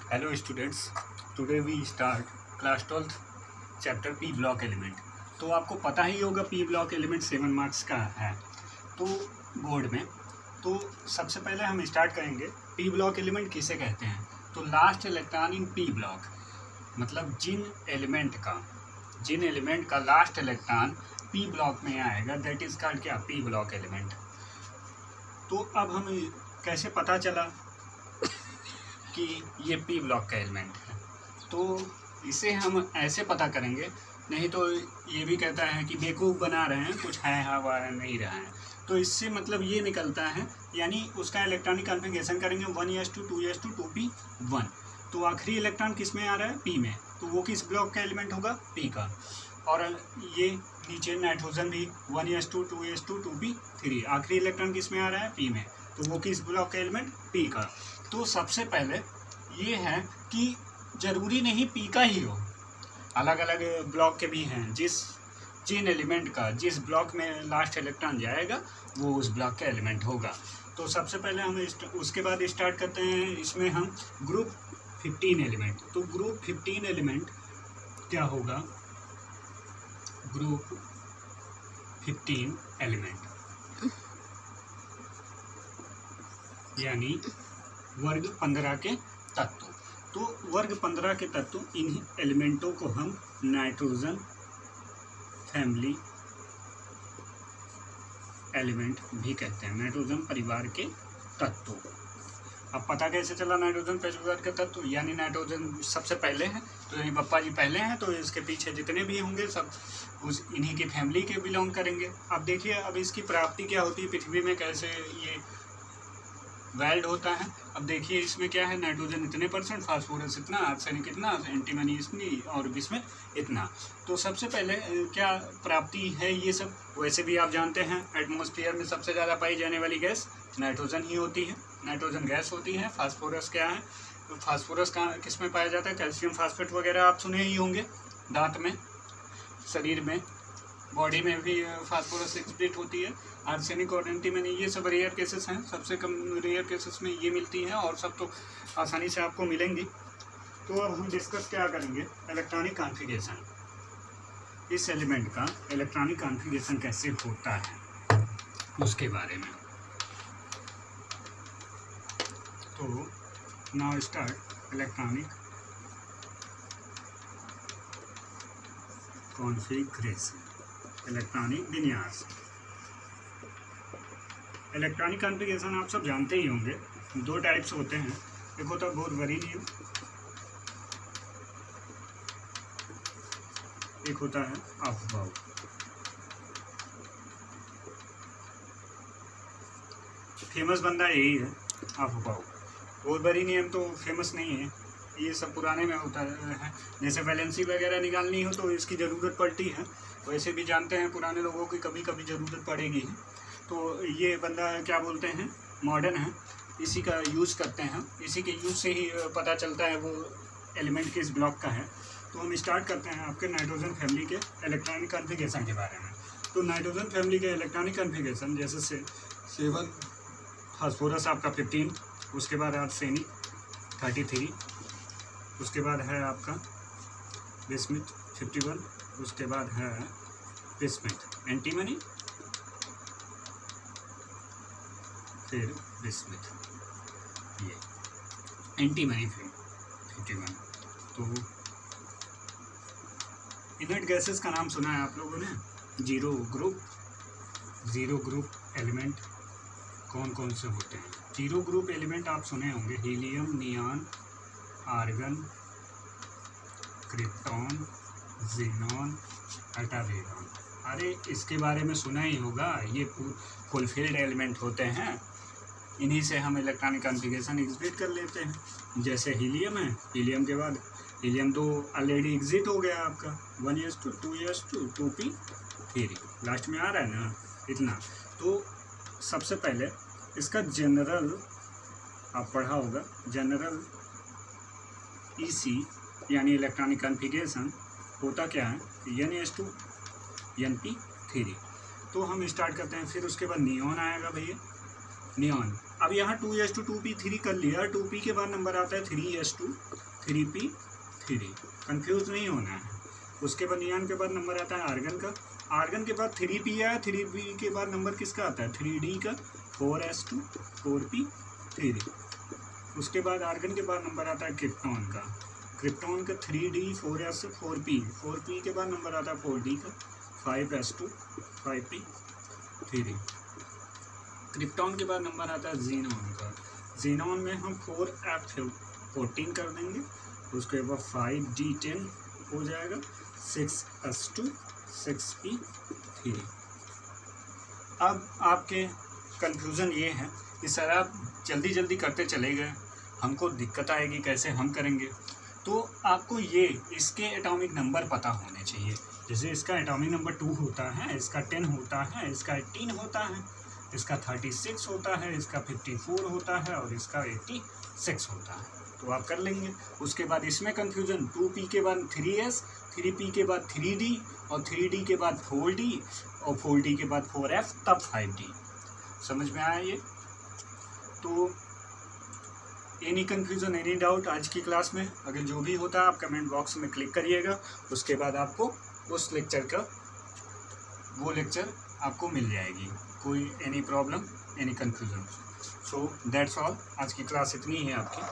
Hello students, today we start class 12 chapter P block element. तो आपको पता ही होगा पी ब्लॉक एलिमेंट 7 मार्क्स का है तो बोर्ड में। तो सबसे पहले हम स्टार्ट करेंगे पी ब्लॉक एलिमेंट किसे कहते हैं। तो last electron in P block, मतलब जिन एलिमेंट का लास्ट इलेक्ट्रॉन पी ब्लॉक में आएगा दैट इज कॉल्ड क्या, पी ब्लॉक एलिमेंट। तो अब हम कैसे पता चला कि ये पी ब्लॉक का एलिमेंट है, तो इसे हम ऐसे पता करेंगे। नहीं तो ये भी कहता है कि बेवकूफ़ बना रहे हैं, कुछ है हवा नहीं रहा है। तो इससे मतलब ये निकलता है, यानी उसका इलेक्ट्रॉनिक कॉन्फ़िगरेशन करेंगे 1s2 2s2 2p1। तो आखिरी इलेक्ट्रॉन किस में आ रहा है, पी में, तो वो किस ब्लॉक का एलिमेंट होगा, पी का। और ये नीचे नाइट्रोजन भी 1s2 2s2 2p3, आखिरी इलेक्ट्रॉन किस में आ रहा है, पी में, तो वो किस ब्लॉक का एलिमेंट, पी का। तो सबसे पहले ये है कि ज़रूरी नहीं पी का ही हो, अलग अलग ब्लॉक के भी हैं। जिन एलिमेंट का जिस ब्लॉक में लास्ट इलेक्ट्रॉन जाएगा वो उस ब्लॉक का एलिमेंट होगा। तो सबसे पहले हम उसके बाद स्टार्ट करते हैं इसमें हम ग्रुप 15 एलिमेंट। तो ग्रुप 15 एलिमेंट क्या होगा, ग्रुप 15 एलिमेंट यानी वर्ग 15 के तत्व। तो वर्ग 15 के तत्व, इन एलिमेंटों को हम नाइट्रोजन फैमिली एलिमेंट भी कहते हैं, नाइट्रोजन परिवार के तत्व। अब पता कैसे चला नाइट्रोजन परिवार के तत्व, यानी नाइट्रोजन सबसे पहले है, तो यही पप्पा जी पहले हैं, तो इसके पीछे जितने भी होंगे सब उस इन्हीं की फैमिली के बिलोंग करेंगे। अब देखिए, अब इसकी प्राप्ति क्या होती है पृथ्वी में, कैसे ये वेल्ड होता है। अब देखिए इसमें क्या है, नाइट्रोजन इतने परसेंट, फास्फोरस इतना, आर्सेनिक इतना, एंटीमनी इतनी और बिस्मुथ इतना। तो सबसे पहले क्या प्राप्ति है ये सब, वैसे भी आप जानते हैं एटमॉस्फेयर में सबसे ज़्यादा पाई जाने वाली गैस नाइट्रोजन ही होती है, नाइट्रोजन गैस होती है। फास्फोरस क्या है, तो फास्फोरस का किस में पाया जाता है, कैल्शियम फास्फेट वगैरह आप सुने ही होंगे, दांत में, शरीर में, बॉडी में भी फास्फोरस एक्सक्रीट होती है। आर्सेनिक और एंटीमनी ये सब रेयर केसेस हैं, सबसे कम रेयर केसेस में ये मिलती हैं, और सब तो आसानी से आपको मिलेंगी। तो अब हम डिस्कस क्या करेंगे, इलेक्ट्रॉनिक कॉन्फ़िगरेशन, इस एलिमेंट का इलेक्ट्रॉनिक कॉन्फ़िगरेशन कैसे होता है उसके बारे में। तो now start electronic configuration, electronic विन्यास। इलेक्ट्रॉनिक कॉन्फ़िगरेशन आप सब जानते ही होंगे, दो टाइप्स होते हैं, एक होता है बोर-बरी नियम, एक होता है अफबाउ। फेमस बंदा यही है अफबाउ, बोर-बरी नियम तो फेमस नहीं है, ये सब पुराने में होता है। जैसे वैलेंसी वगैरह निकालनी हो तो इसकी ज़रूरत पड़ती है, वैसे भी जानते हैं पुराने लोगों की कभी कभी ज़रूरत पड़ेगी। तो ये बंदा क्या बोलते हैं, मॉडर्न है, इसी का यूज़ करते हैं, इसी के यूज़ से ही पता चलता है वो एलिमेंट किस ब्लॉक का है। तो हम स्टार्ट करते हैं आपके नाइट्रोजन फैमिली के इलेक्ट्रॉनिक कॉन्फ़िगरेशन के बारे में। तो नाइट्रोजन फैमिली के इलेक्ट्रॉनिक कॉन्फ़िगरेशन जैसे से 7, फास्फोरस आपका 15, उसके बाद आर्सेनिक 33, उसके बाद है आपका बिस्मुथ 51, उसके बाद है बिस्मुथ एंटीमनी, फिर बिस्मुथ, ये एंटीमनी 51। तो इनर्ट गैसेस का नाम सुना है आप लोगों ने, जीरो ग्रुप एलिमेंट कौन कौन से होते हैं। जीरो ग्रुप एलिमेंट आप सुने होंगे, helium, neon, argon, krypton, xenon, अल्ट्रावेरॉन। अरे इसके बारे में सुना ही होगा, ये फुलफिल्ड एलिमेंट होते हैं, इन्हीं से हम इलेक्ट्रॉनिक कॉन्फ़िगरेशन एग्जिट कर लेते हैं। जैसे हीलियम है, हीलियम के बाद हीलियम तो ऑलरेडी एग्जिट हो गया आपका, 1s2 2s2 2p3, लास्ट में आ रहा है ना इतना। तो सबसे पहले इसका जनरल आप पढ़ा होगा, जनरल ईसी यानी इलेक्ट्रॉनिक कॉन्फ़िगरेशन होता क्या है, NS2 NP3। तो हम स्टार्ट करते हैं, फिर उसके बाद नियॉन आएगा भैया, नियॉन। अब यहाँ 2s2 2p3 कर लिया, 2p के बाद नंबर आता है 3s2 3p3, कंफ्यूज नहीं होना है। उसके बाद नियान के बाद नंबर आता है आर्गन का। आर्गन के बाद 3p आया, 3p के बाद नंबर किसका आता है 3d का, 4s2 4p3। उसके बाद आर्गन के बाद नंबर आता है क्रिप्टॉन का। क्रिप्टॉन का 3d 4s 4p, 4p के बाद नंबर आता है 4d का, 5s2 5p3। क्रिप्टॉन के बाद नंबर आता है जीनॉन का। जीनॉन में हम 4f14 कर देंगे, उसके बाद 5d10 हो जाएगा, 6s2 6p3। अब आपके कन्फ्यूज़न ये है कि सर आप जल्दी जल्दी करते चले गए, हमको दिक्कत आएगी, कैसे हम करेंगे। तो आपको ये इसके एटॉमिक नंबर पता होने चाहिए। जैसे इसका एटॉमिक नंबर 2 होता है, इसका 10 होता है, इसका 18 होता है, इसका 36 होता है, इसका 54 होता है और इसका 86 होता है। तो आप कर लेंगे। उसके बाद इसमें कन्फ्यूजन 2p के बाद 3s, 3p के बाद 3d और 3d के बाद 4d और 4d के बाद 4f तब 5d। समझ में आया ये? तो एनी कन्फ्यूज़न एनी डाउट आज की क्लास में अगर जो भी होता है आप कमेंट बॉक्स में क्लिक करिएगा। उसके बाद आपको उस लेक्चर का वो लेक्चर आपको मिल जाएगी। कोई any problem any confusion. So that's all, आज की क्लास इतनी ही है आपकी।